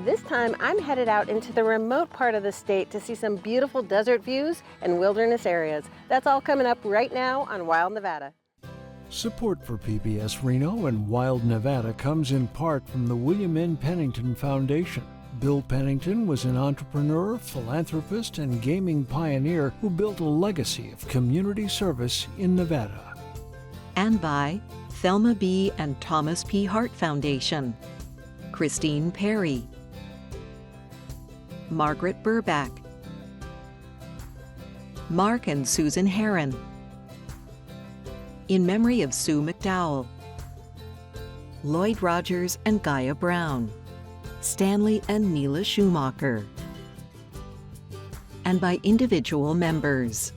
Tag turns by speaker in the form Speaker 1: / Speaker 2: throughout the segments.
Speaker 1: This time I'm headed out into the remote part of the state to see some beautiful desert views and wilderness areas. That's all coming up right now on Wild Nevada.
Speaker 2: Support for PBS Reno and Wild Nevada comes in part from the William N. Pennington Foundation. Bill Pennington was an entrepreneur, philanthropist, and gaming pioneer who built a legacy of community service in Nevada.
Speaker 3: And by Thelma B. and Thomas P. Hart Foundation, Christine Perry, Margaret Burback, Mark and Susan Herron, in memory of Sue McDowell, Lloyd Rogers and Gaia Brown, Stanley and Neela Schumacher, and by individual members.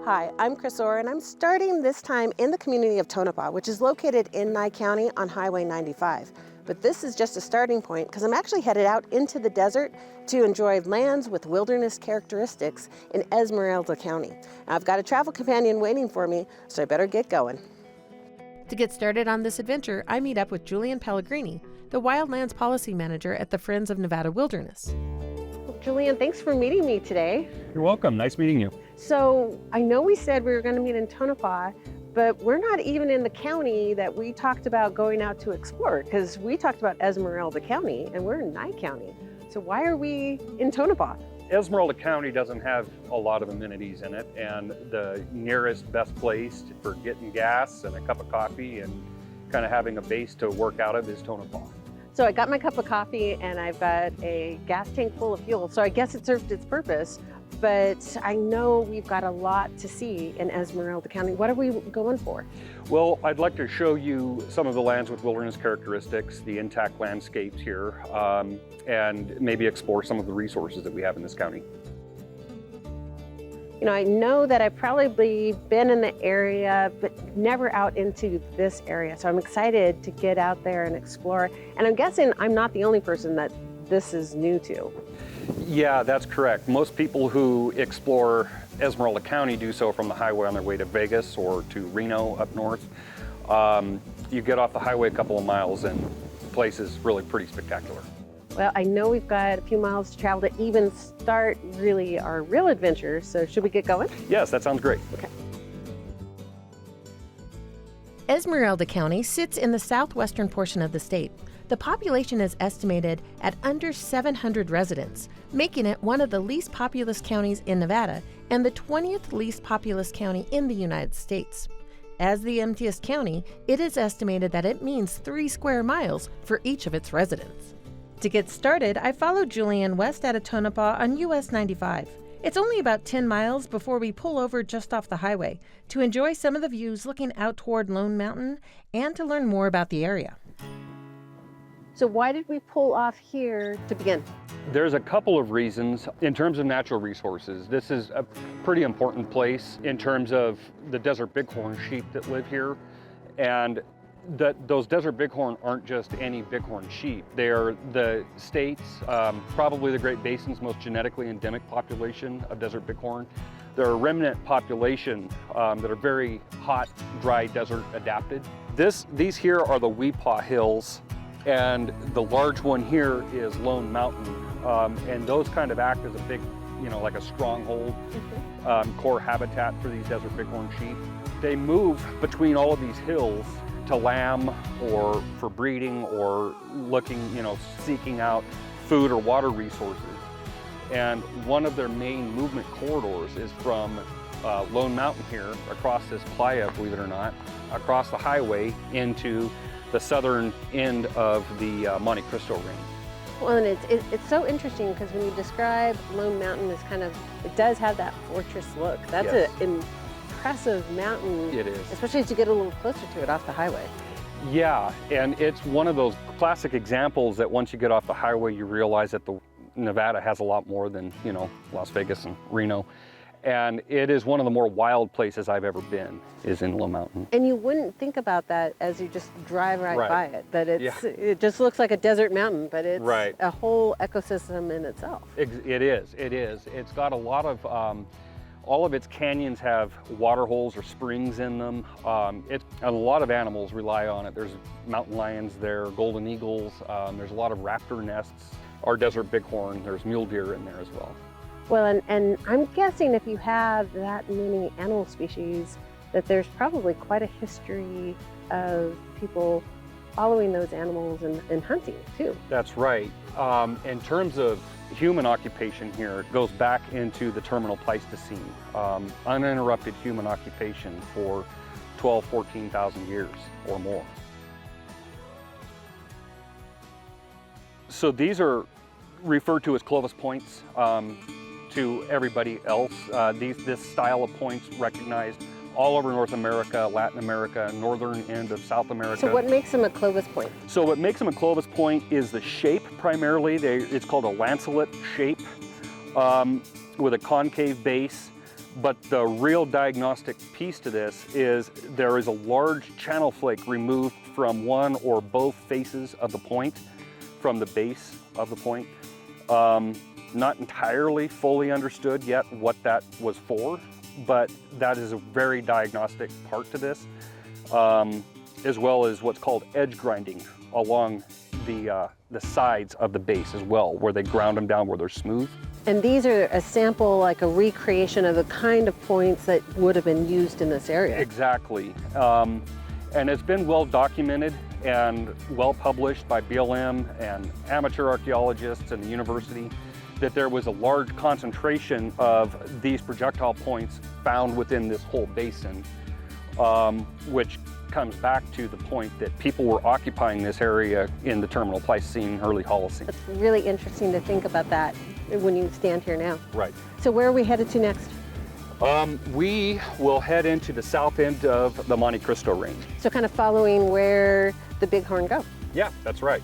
Speaker 1: Hi, I'm Chris Orr, and I'm starting this time in the community of Tonopah, which is located in Nye County on Highway 95. But this is just a starting point because I'm actually headed out into the desert to enjoy lands with wilderness characteristics in Esmeralda County. Now, I've got a travel companion waiting for me, so I better get going.
Speaker 4: To get started on this adventure, I meet up with Julian Pellegrini, the Wildlands Policy Manager at the Friends of Nevada Wilderness.
Speaker 1: Well, Julian, thanks for meeting me today.
Speaker 5: You're welcome. Nice meeting you.
Speaker 1: So I know we said we were going to meet in Tonopah, but we're not even in the county that we talked about going out to explore, because we talked about Esmeralda County and we're in Nye County. So why are we in Tonopah?
Speaker 5: Esmeralda County doesn't have a lot of amenities in it, and the nearest best place for getting gas and a cup of coffee and kind of having a base to work out of is Tonopah.
Speaker 1: So I got my cup of coffee and I've got a gas tank full of fuel, so I guess it served its purpose. But I know we've got a lot to see in Esmeralda County. What are we going for?
Speaker 5: Well, I'd like to show you some of the lands with wilderness characteristics, the intact landscapes here, and maybe explore some of the resources that we have in this county.
Speaker 1: You know, I know that I've probably been in the area, but never out into this area. So I'm excited to get out there and explore. And I'm guessing I'm not the only person that this is new to.
Speaker 5: Yeah, that's correct. Most people who explore Esmeralda County do so from the highway on their way to Vegas or to Reno up north. You get off the highway a couple of miles and the place is really pretty spectacular.
Speaker 1: Well, I know we've got a few miles to travel to even start really our real adventure, so should we get going?
Speaker 5: Yes, that sounds great.
Speaker 1: Okay.
Speaker 4: Esmeralda County sits in the southwestern portion of the state. The population is estimated at under 700 residents, making it one of the least populous counties in Nevada and the 20th least populous county in the United States. As the emptiest county, it is estimated that it means 3 square miles for each of its residents. To get started, I followed Julian west out of Tonopah on US 95. It's only about 10 miles before we pull over just off the highway to enjoy some of the views looking out toward Lone Mountain and to learn more about the area.
Speaker 1: So why did we pull off here to begin?
Speaker 5: There's a couple of reasons. In terms of natural resources, this is a pretty important place in terms of the desert bighorn sheep that live here. And those desert bighorn aren't just any bighorn sheep. They are the state's, probably the Great Basin's most genetically endemic population of desert bighorn. They're a remnant population that are very hot, dry, desert adapted. These here are the Weepaw Hills, and the large one here is Lone Mountain. And those kind of act as a big, like a stronghold, core habitat for these desert bighorn sheep. They move between all of these hills to lamb or for breeding or looking, seeking out food or water resources. And one of their main movement corridors is from Lone Mountain here, across this playa, believe it or not, across the highway into the southern end of the Monte Cristo range.
Speaker 1: Well, and it's so interesting because when you describe Lone Mountain as it does have that fortress look. That's
Speaker 5: Yes.
Speaker 1: an impressive mountain.
Speaker 5: It is.
Speaker 1: Especially as you get a little closer to it off the highway.
Speaker 5: Yeah, and it's one of those classic examples that once you get off the highway, you realize that Nevada has a lot more than, you know, Las Vegas and Reno. And it is one of the more wild places I've ever been, is in Low Mountain.
Speaker 1: And you wouldn't think about that as you just drive right by it, that it just looks like a desert mountain, but it's a whole ecosystem in itself.
Speaker 5: It is. It's got a lot of, all of its canyons have water holes or springs in them. And a lot of animals rely on it. There's mountain lions there, golden eagles, there's a lot of raptor nests. Our desert bighorn, there's mule deer in there as well.
Speaker 1: Well, and I'm guessing if you have that many animal species, that there's probably quite a history of people following those animals and hunting too.
Speaker 5: That's right. In terms of human occupation here, it goes back into the terminal Pleistocene. Uninterrupted human occupation for 12, 14,000 years or more. So these are referred to as Clovis points. To everybody else. This style of points recognized all over North America, Latin America, northern end of South America.
Speaker 1: So what makes them a Clovis point?
Speaker 5: So what makes them a Clovis point is the shape primarily. It's called a lancelet shape with a concave base. But the real diagnostic piece to this is there is a large channel flake removed from one or both faces of the point, from the base of the point. Not entirely fully understood yet what that was for, but that is a very diagnostic part to this, as well as what's called edge grinding along the sides of the base as well, where they ground them down where they're smooth.
Speaker 1: And these are a sample, like a recreation of the kind of points that would have been used in this area.
Speaker 5: Exactly. And it's been well documented and well published by BLM and amateur archaeologists and the university, that there was a large concentration of these projectile points found within this whole basin, which comes back to the point that people were occupying this area in the terminal Pleistocene, early Holocene.
Speaker 1: It's really interesting to think about that when you stand here now.
Speaker 5: Right.
Speaker 1: So where are we headed to next?
Speaker 5: We will head into the south end of the Monte Cristo range.
Speaker 1: So kind of following where the bighorn go.
Speaker 5: Yeah, that's right.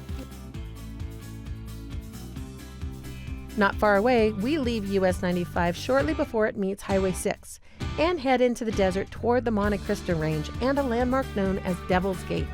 Speaker 4: Not far away, we leave US 95 shortly before it meets Highway 6 and head into the desert toward the Monte Cristo Range and a landmark known as Devil's Gate.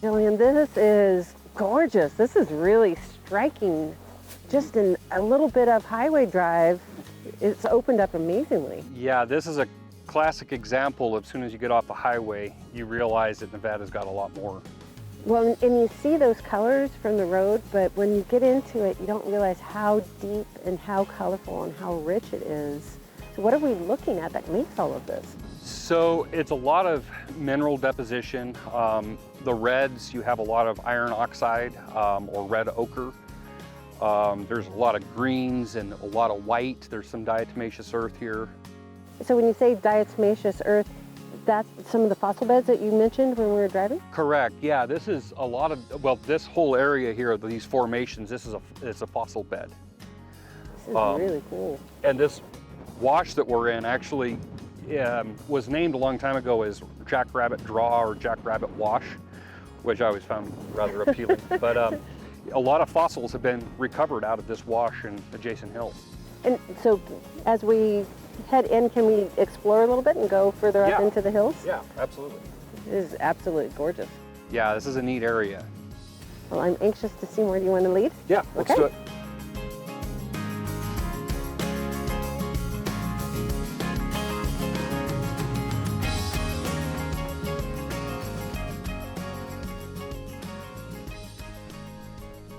Speaker 1: Jillian, this is gorgeous. This is really striking. Just in a little bit of highway drive, it's opened up amazingly.
Speaker 5: Yeah, this is a classic example of as soon as you get off the highway, you realize that Nevada's got a lot more.
Speaker 1: Well, and you see those colors from the road, but when you get into it, you don't realize how deep and how colorful and how rich it is. So what are we looking at that makes all of this?
Speaker 5: So it's a lot of mineral deposition. The reds, you have a lot of iron oxide or red ochre. There's a lot of greens and a lot of white. There's some diatomaceous earth here.
Speaker 1: So when you say diatomaceous earth, that's some of the fossil beds that you mentioned when we were driving?
Speaker 5: Correct, yeah. This is a lot of, well, this whole area here, these formations, it's a fossil bed.
Speaker 1: This is really cool.
Speaker 5: And this wash that we're in actually was named a long time ago as Jackrabbit Draw or Jackrabbit Wash, which I always found rather appealing. But a lot of fossils have been recovered out of this wash and adjacent hills.
Speaker 1: And so as we head in, can we explore a little bit and go further up into the hills?
Speaker 5: Yeah, absolutely.
Speaker 1: It is absolutely gorgeous.
Speaker 5: Yeah, this is a neat area.
Speaker 1: Well, I'm anxious to see where you want to lead.
Speaker 5: Yeah, let's do it.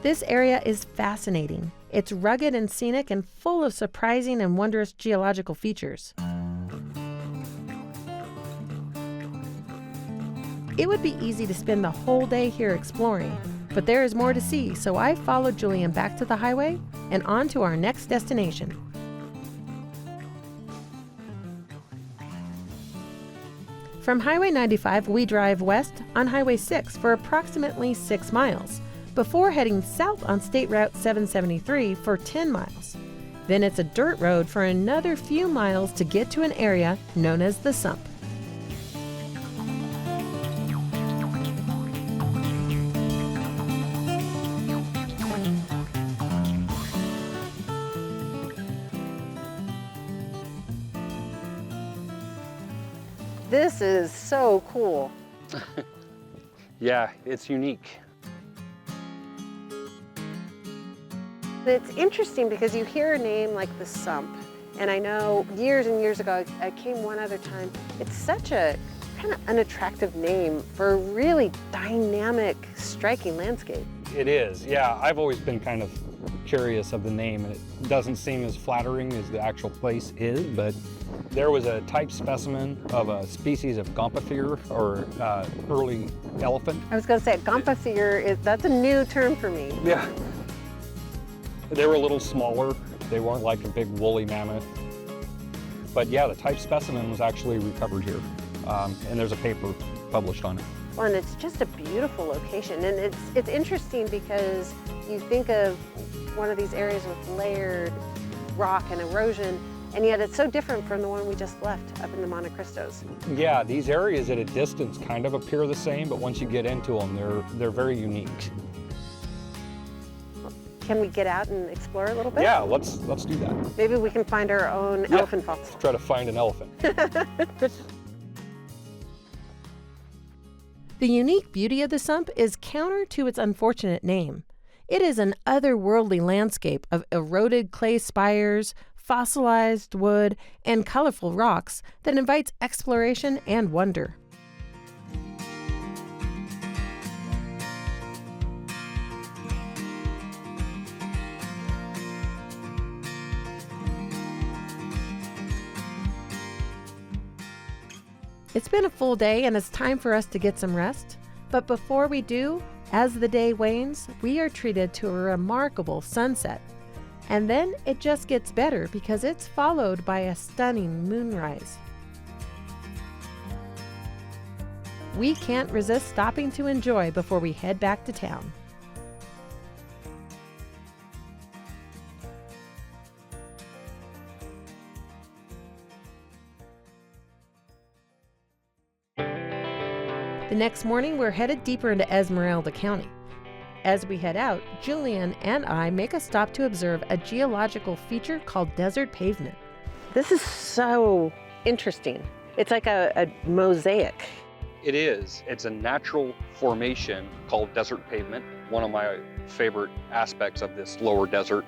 Speaker 4: This area is fascinating. It's rugged and scenic and full of surprising and wondrous geological features. It would be easy to spend the whole day here exploring, but there is more to see, so I followed Julian back to the highway and on to our next destination. From Highway 95, we drive west on Highway 6 for approximately 6 miles, before heading south on State Route 773 for 10 miles. Then it's a dirt road for another few miles to get to an area known as the Sump.
Speaker 1: This is so cool.
Speaker 5: Yeah, it's unique.
Speaker 1: It's interesting because you hear a name like the Sump, and I know years and years ago, I came one other time. It's such a kind of unattractive name for a really dynamic, striking landscape.
Speaker 5: It is, yeah. I've always been kind of curious of the name, and it doesn't seem as flattering as the actual place is, but there was a type specimen of a species of Gomphotherium, or early elephant.
Speaker 1: I was going to say, Gomphotherium, that's a new term for me.
Speaker 5: Yeah. They were a little smaller. They weren't like a big woolly mammoth. But yeah, the type specimen was actually recovered here, and there's a paper published on it.
Speaker 1: Well, and it's just a beautiful location, and it's interesting because you think of one of these areas with layered rock and erosion, and yet it's so different from the one we just left up in the Monte Cristos.
Speaker 5: Yeah, these areas at a distance kind of appear the same, but once you get into them, they're very unique.
Speaker 1: Can we get out and explore a little bit?
Speaker 5: Yeah, let's do that.
Speaker 1: Maybe we can find our own elephant fossil.
Speaker 5: Let's try to find an elephant.
Speaker 4: The unique beauty of the Sump is counter to its unfortunate name. It is an otherworldly landscape of eroded clay spires, fossilized wood, and colorful rocks that invites exploration and wonder. It's been a full day and it's time for us to get some rest. But before we do, as the day wanes, we are treated to a remarkable sunset. And then it just gets better because it's followed by a stunning moonrise. We can't resist stopping to enjoy before we head back to town. The next morning, we're headed deeper into Esmeralda County. As we head out, Julian and I make a stop to observe a geological feature called desert pavement.
Speaker 1: This is so interesting. It's like a mosaic.
Speaker 5: It is. It's a natural formation called desert pavement. One of my favorite aspects of this lower desert.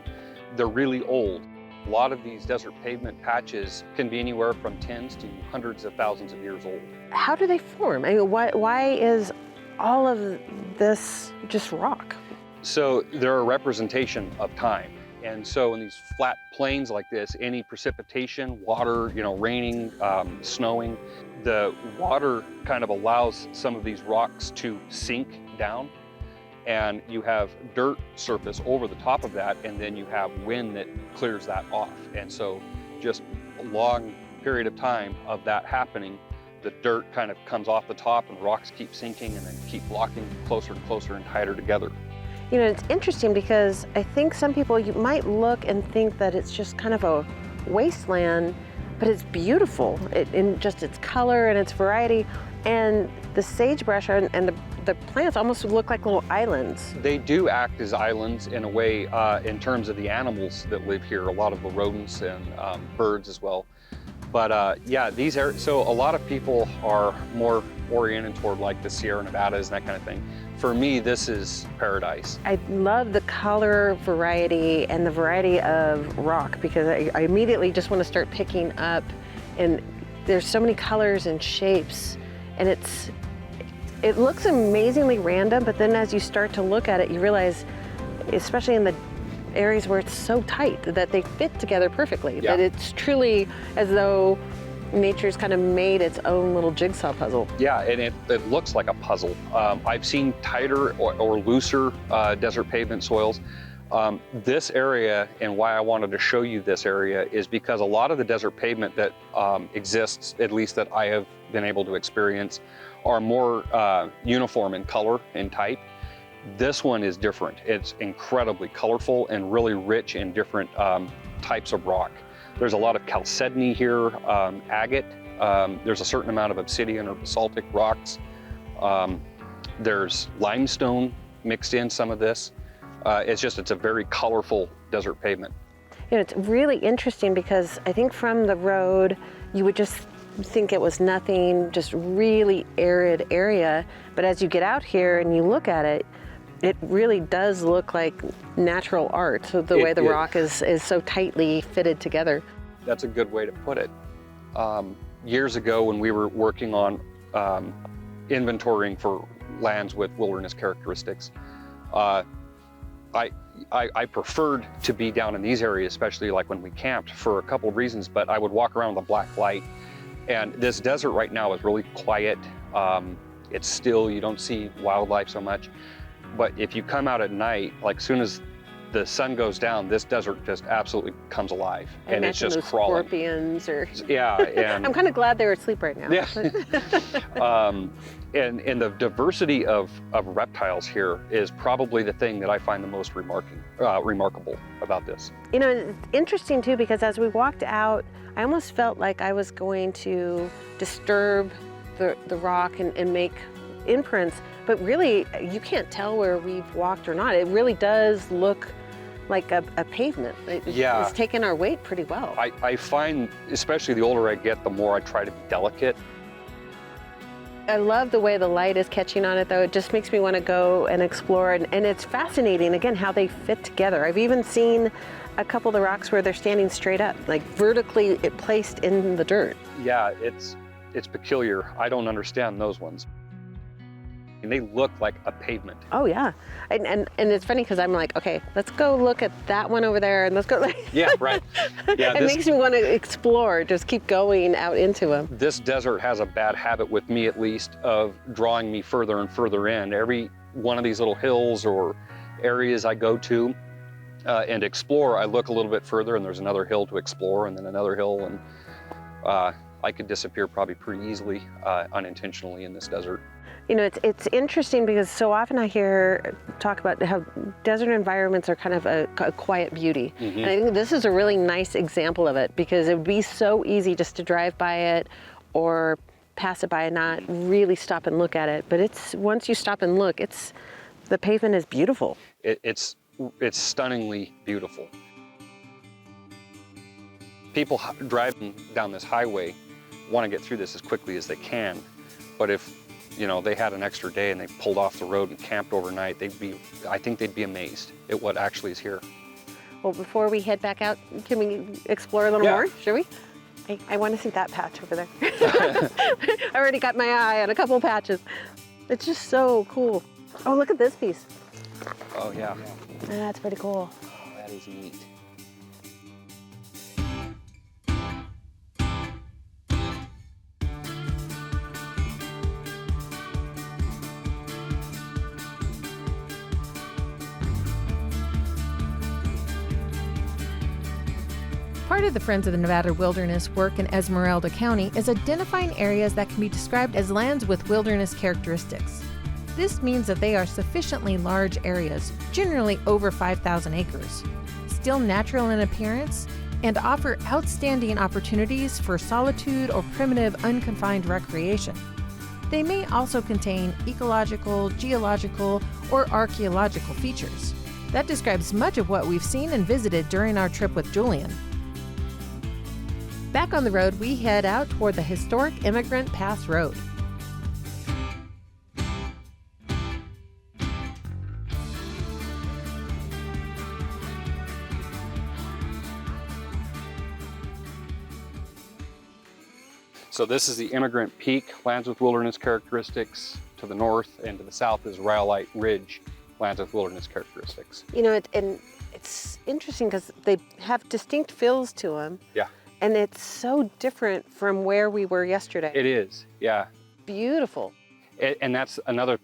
Speaker 5: They're really old. A lot of these desert pavement patches can be anywhere from tens to hundreds of thousands of years old.
Speaker 1: How do they form? I mean, why is all of this just rock?
Speaker 5: So they're a representation of time. And so in these flat plains like this, any precipitation, water, raining, snowing, the water kind of allows some of these rocks to sink down. And you have dirt surface over the top of that, and then you have wind that clears that off. And so just a long period of time of that happening, the dirt kind of comes off the top and rocks keep sinking and then keep locking closer and closer and tighter together.
Speaker 1: It's interesting because I think some people, you might look and think that it's just kind of a wasteland, but it's beautiful in just its color and its variety. And the sagebrush and the plants almost look like little islands.
Speaker 5: They do act as islands in a way in terms of the animals that live here, a lot of the rodents and birds as well. But yeah, so a lot of people are more oriented toward like the Sierra Nevadas and that kind of thing. For me, this is paradise.
Speaker 1: I love the color variety and the variety of rock because I immediately just want to start picking up, and there's so many colors and shapes, and it looks amazingly random, but then as you start to look at it, you realize, especially in the areas where it's so tight, that they fit together perfectly.
Speaker 5: Yeah.
Speaker 1: That it's truly as though nature's kind of made its own little jigsaw puzzle.
Speaker 5: Yeah, and it looks like a puzzle. I've seen tighter or looser desert pavement soils. This area, and why I wanted to show you this area, is because a lot of the desert pavement that exists, at least that I have been able to experience, are more uniform in color and type. This one is different. It's incredibly colorful and really rich in different types of rock. There's a lot of chalcedony here, agate. There's a certain amount of obsidian or basaltic rocks. There's limestone mixed in some of this. It's a very colorful desert pavement.
Speaker 1: You know, it's really interesting because I think from the road, you would just think it was nothing, just really arid area. But as you get out here and you look at it, it really does look like natural art. So the way the rock is so tightly fitted together.
Speaker 5: That's a good way to put it. Years ago when we were working on inventorying for lands with wilderness characteristics, I preferred to be down in these areas, especially like when we camped, for a couple of reasons, but I would walk around with a black light. And this desert right now is really quiet. It's still, you don't see wildlife so much. But if you come out at night, like soon as the sun goes down, this desert just absolutely comes alive. And it's just crawling.
Speaker 1: Scorpions or...
Speaker 5: Yeah. And
Speaker 1: I'm kind of glad they're asleep right now.
Speaker 5: Yeah. And the diversity of reptiles here is probably the thing that I find the most remarkable about this.
Speaker 1: You know, it's interesting too, because as we walked out, I almost felt like I was going to disturb the rock and make imprints, but really you can't tell where we've walked or not. It really does look like a pavement. It's taken our weight pretty well.
Speaker 5: I find, especially the older I get, the more I try to be delicate.
Speaker 1: I love the way the light is catching on it though. It just makes me want to go and explore, and it's fascinating again how they fit together. I've even seen a couple of the rocks where they're standing straight up, like vertically placed in the dirt.
Speaker 5: Yeah, it's peculiar. I don't understand those ones. And they look like a pavement.
Speaker 1: Oh yeah, and it's funny because I'm like, okay, let's go look at that one over there, and let's go.
Speaker 5: Yeah, right. Yeah,
Speaker 1: it makes me want to explore. Just keep going out into them.
Speaker 5: This desert has a bad habit, with me at least, of drawing me further and further in. Every one of these little hills or areas I go to and explore, I look a little bit further, and there's another hill to explore, and then another hill, and I could disappear probably pretty easily unintentionally in this desert.
Speaker 1: You know, it's interesting because so often I hear talk about how desert environments are kind of a quiet beauty. Mm-hmm. And I think this is a really nice example of it, because it would be so easy just to drive by it or pass it by and not really stop and look at it. But once you stop and look, the pavement is beautiful.
Speaker 5: It's stunningly beautiful. People driving down this highway want to get through this as quickly as they can, but if they had an extra day and they pulled off the road and camped overnight, I think they'd be amazed at what actually is here.
Speaker 1: Well, before we head back out, can we explore a little more? Should we? I want to see that patch over there. I already got my eye on a couple patches. It's just so cool. Oh, look at this piece.
Speaker 5: Oh, yeah.
Speaker 1: That's pretty cool.
Speaker 5: Oh, that is neat.
Speaker 4: Part of the Friends of the Nevada Wilderness work in Esmeralda County is identifying areas that can be described as lands with wilderness characteristics. This means that they are sufficiently large areas, generally over 5,000 acres, still natural in appearance, and offer outstanding opportunities for solitude or primitive, unconfined recreation. They may also contain ecological, geological, or archaeological features. That describes much of what we've seen and visited during our trip with Julian. Back on the road, we head out toward the historic Immigrant Pass Road.
Speaker 5: So this is the Immigrant Peak, lands with wilderness characteristics. To the north and to the south is Rhyolite Ridge, lands with wilderness characteristics.
Speaker 1: You know, and it's interesting because they have distinct feels to them.
Speaker 5: Yeah.
Speaker 1: And it's so different from where we were yesterday.
Speaker 5: It is, yeah.
Speaker 1: Beautiful.
Speaker 5: And that's another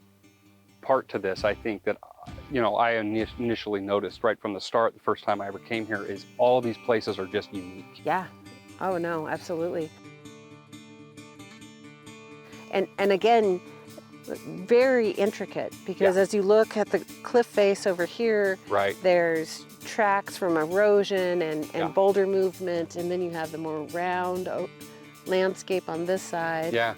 Speaker 5: part to this, I think, that I initially noticed right from the start, the first time I ever came here, is all of these places are just unique.
Speaker 1: Yeah. Oh no, absolutely. And again, very intricate, because as you look at the cliff face over here,
Speaker 5: Right.
Speaker 1: there's tracks from erosion and boulder movement, and then you have the more round landscape on this side.
Speaker 5: Yeah.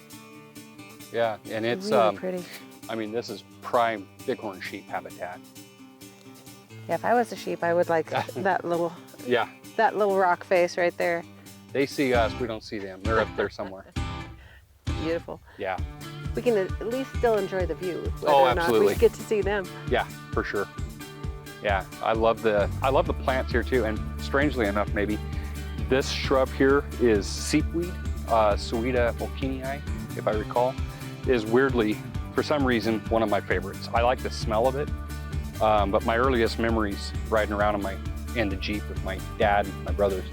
Speaker 5: Yeah, and it's
Speaker 1: really pretty.
Speaker 5: I mean, this is prime bighorn sheep habitat.
Speaker 1: Yeah, if I was a sheep, I would like that little
Speaker 5: Yeah.
Speaker 1: rock face right there.
Speaker 5: They see us, we don't see them. They're up there somewhere.
Speaker 1: Beautiful.
Speaker 5: Yeah.
Speaker 1: We can at least still enjoy the view, whether
Speaker 5: Oh,
Speaker 1: or not
Speaker 5: absolutely.
Speaker 1: we get to see them.
Speaker 5: Yeah, for sure. Yeah, I love the plants here too. And strangely enough, maybe this shrub here is seepweed, Suida volcanii, if I recall, is weirdly, for some reason, one of my favorites. I like the smell of it, but my earliest memories riding around in the Jeep with my dad and my brothers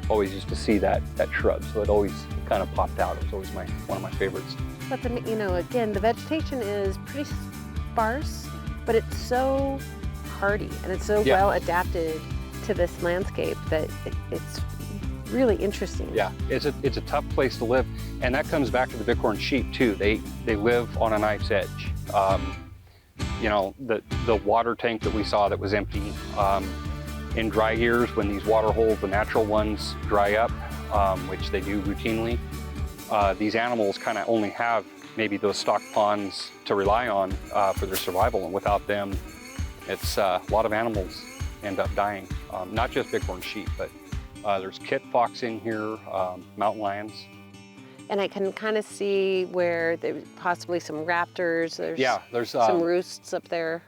Speaker 5: always used to see that shrub, so it always kind of popped out. It was always one of my favorites.
Speaker 1: But again, the vegetation is pretty sparse, but it's so hardy and it's so well adapted to this landscape that it's really interesting.
Speaker 5: Yeah, it's a tough place to live, and that comes back to the bighorn sheep too. They live on a knife's edge. The water tank that we saw that was empty. In dry years, when these water holes, the natural ones, dry up, which they do routinely, these animals kind of only have maybe those stock ponds to rely on for their survival, and without them, it's a lot of animals end up dying. Not just bighorn sheep, but there's kit fox in here, mountain lions.
Speaker 1: And I can kind of see where there's possibly some raptors. There's some roosts up there.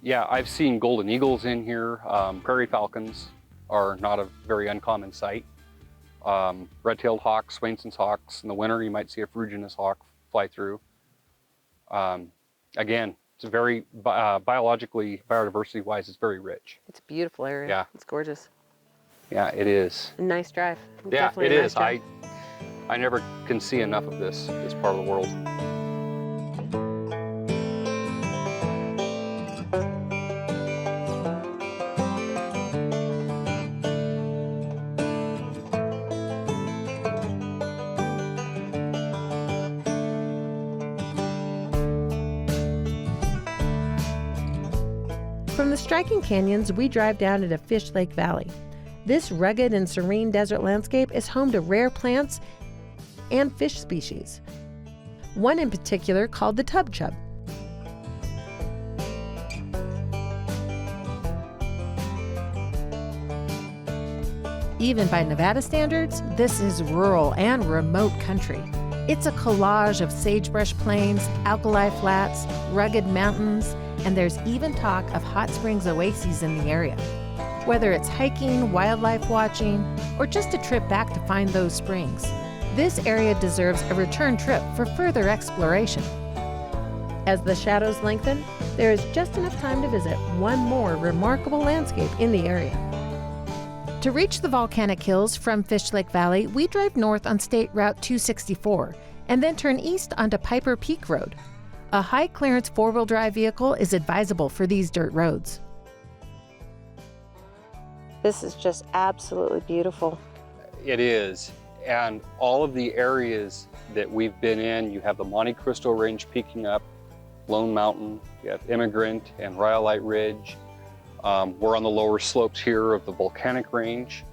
Speaker 5: Yeah, I've seen golden eagles in here. Prairie falcons are not a very uncommon sight. Red-tailed hawks, Swainson's hawks. In the winter, you might see a ferruginous hawk fly through. Again, it's very, biologically, biodiversity-wise, it's very rich.
Speaker 1: It's a beautiful area.
Speaker 5: Yeah.
Speaker 1: It's gorgeous.
Speaker 5: Yeah, it is.
Speaker 1: A nice drive.
Speaker 5: Yeah,
Speaker 1: Definitely
Speaker 5: it
Speaker 1: a nice
Speaker 5: is.
Speaker 1: drive.
Speaker 5: I never can see enough of this part of the world.
Speaker 4: From the striking canyons, we drive down into Fish Lake Valley. This rugged and serene desert landscape is home to rare plants and fish species. One in particular called the tub chub. Even by Nevada standards, this is rural and remote country. It's a collage of sagebrush plains, alkali flats, rugged mountains, and there's even talk of hot springs oases in the area. Whether it's hiking, wildlife watching, or just a trip back to find those springs, this area deserves a return trip for further exploration. As the shadows lengthen, there is just enough time to visit one more remarkable landscape in the area. To reach the Volcanic Hills from Fish Lake Valley, we drive north on State Route 264 and then turn east onto Piper Peak Road. A high-clearance four-wheel drive vehicle is advisable for these dirt roads.
Speaker 1: This is just absolutely beautiful.
Speaker 5: It is. And all of the areas that we've been in, you have the Monte Cristo Range peaking up, Lone Mountain, you have Immigrant and Rhyolite Ridge. We're on the lower slopes here of the Volcanic Range.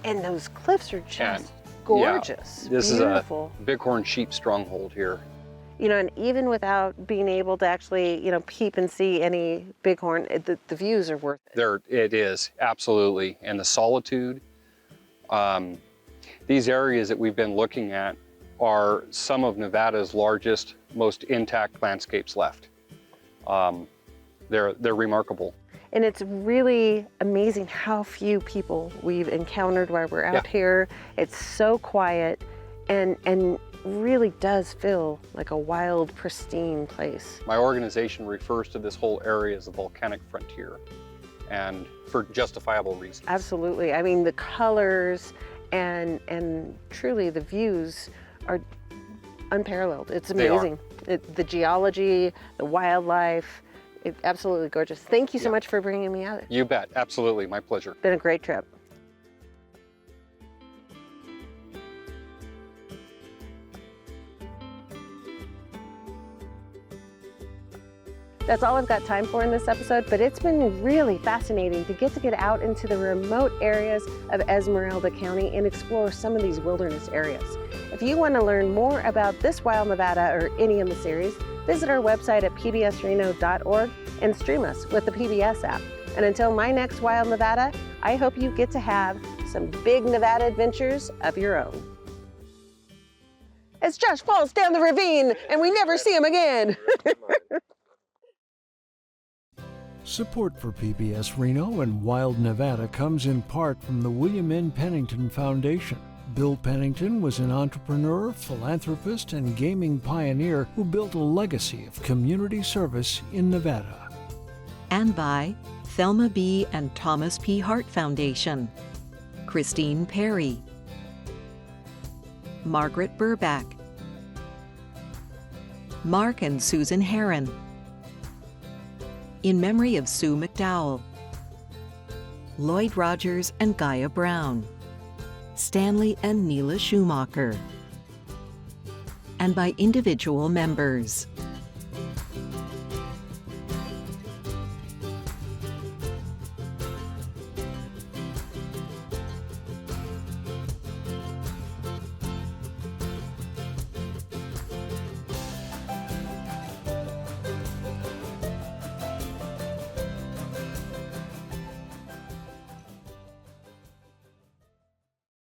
Speaker 1: And those cliffs are just
Speaker 5: And,
Speaker 1: gorgeous.
Speaker 5: Yeah, this
Speaker 1: beautiful.
Speaker 5: is a bighorn sheep stronghold here.
Speaker 1: And even without being able to actually, peep and see any bighorn, the views are worth it.
Speaker 5: It is, absolutely. And the solitude. These areas that we've been looking at are some of Nevada's largest, most intact landscapes left. They're remarkable.
Speaker 1: And it's really amazing how few people we've encountered while we're out here. It's so quiet and really does feel like a wild, pristine place.
Speaker 5: My organization refers to this whole area as the volcanic frontier, and for justifiable reasons.
Speaker 1: Absolutely. I mean, the colors and truly the views are unparalleled. It's amazing. The geology, the wildlife, Absolutely gorgeous. Thank you so
Speaker 5: Yeah.
Speaker 1: much for bringing me out.
Speaker 5: You bet. Absolutely. My pleasure.
Speaker 1: Been a great trip. That's all I've got time for in this episode, but it's been really fascinating to get out into the remote areas of Esmeralda County and explore some of these wilderness areas. If you want to learn more about this Wild Nevada or any in the series, visit our website at pbsreno.org and stream us with the PBS app. And until my next Wild Nevada, I hope you get to have some big Nevada adventures of your own. As Josh falls down the ravine and we never see him again.
Speaker 2: Support for PBS Reno and Wild Nevada comes in part from the William N. Pennington Foundation. Bill Pennington was an entrepreneur, philanthropist, and gaming pioneer who built a legacy of community service in Nevada.
Speaker 3: And by Thelma B. and Thomas P. Hart Foundation, Christine Perry, Margaret Burback, Mark and Susan Herron, in memory of Sue McDowell, Lloyd Rogers and Gaia Brown, Stanley and Neela Schumacher, and by individual members.